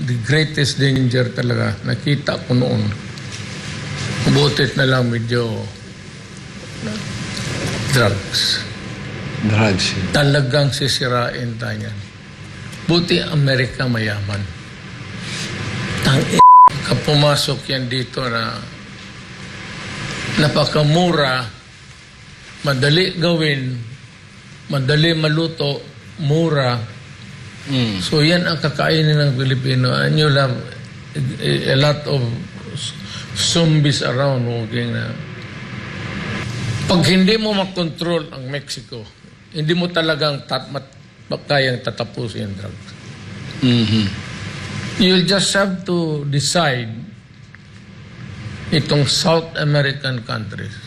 the greatest danger talaga. Nakita ko noon. Butit na lang medyo drugs. Drugs. Talagang sisirain tayo. Buti Amerika mayaman. Pumasok yan dito na napakamura, madali gawin, madali maluto, mura. So yan ang kakainin ng Pilipino. And you have a lot of zombies around walking na. Pag hindi mo makontrol ang Mexico, hindi mo talagang kayang tatapusin yung drugs. You'll just have to decide itong South American countries.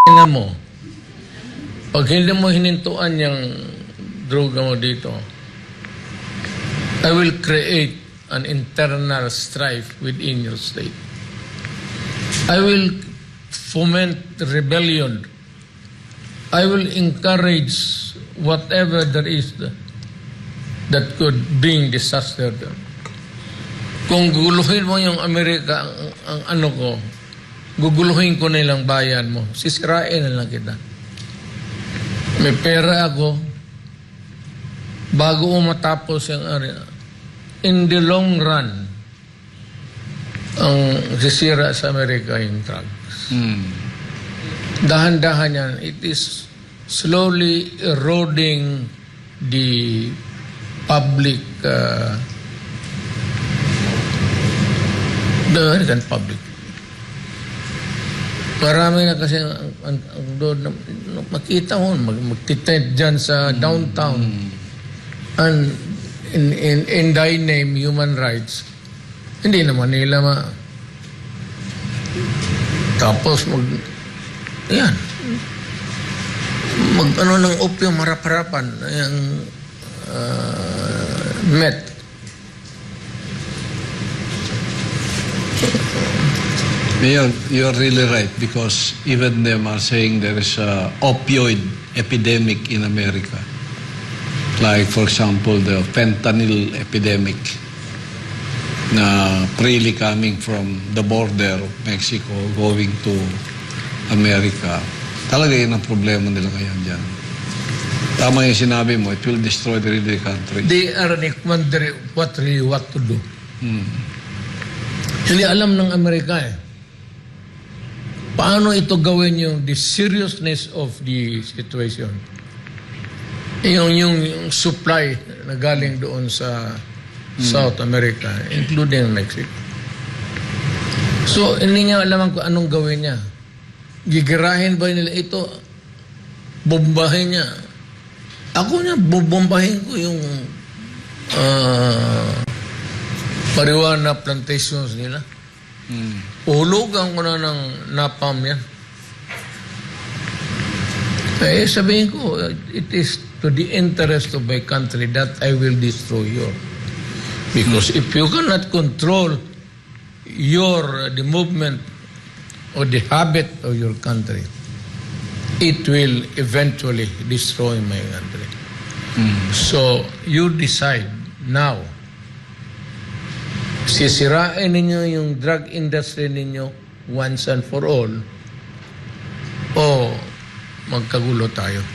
Tingnan mo, pag hindi mo hinintuan yung droga mo dito, I will create an internal strife within your state. I will foment rebellion. I will encourage whatever there is that could bring disaster. Kung guguluhin mo yung Amerika, ang ano ko, guguluhin ko na ilang bayan mo. Sisirain na lang kita. May pera ako, bago matapos yung area. In the long run, ang sisira sa Amerika yung drugs. Dahan-dahan yan. It is slowly eroding the public, the American public. Marami na kasi makita mo, magtitent dyan sa downtown. And in thy name, human rights, hindi naman nila tapos yan. Mag-ano ng opium, harap-harapan, yung meth. Mayor, you're really right because even them are saying there is a opioid epidemic in America. Like, for example, the fentanyl epidemic na freely coming from the border of Mexico going to America. Talaga yun ang problema nila ngayon dyan. Tama yung sinabi mo, it will destroy the country. They are wondering what to do. Hindi alam ng Amerika paano ito gawin yung the seriousness of the situation. Yung supply na galing doon sa South America, including Mexico. So, hindi niya alam kung anong gawin niya. Gigirahin ba nila ito? Bombahin niya. Ako niya, bombahin ko yung marijuana plantations nila. Uhulugan ko na ng napalm yan. Eh, sabihin ko, it is to the interest of my country that I will destroy you. Because if you cannot control the movement or the habit of your country, it will eventually destroy my country. So, you decide now. Sisirain ninyo yung drug industry ninyo once and for all o magkagulo tayo.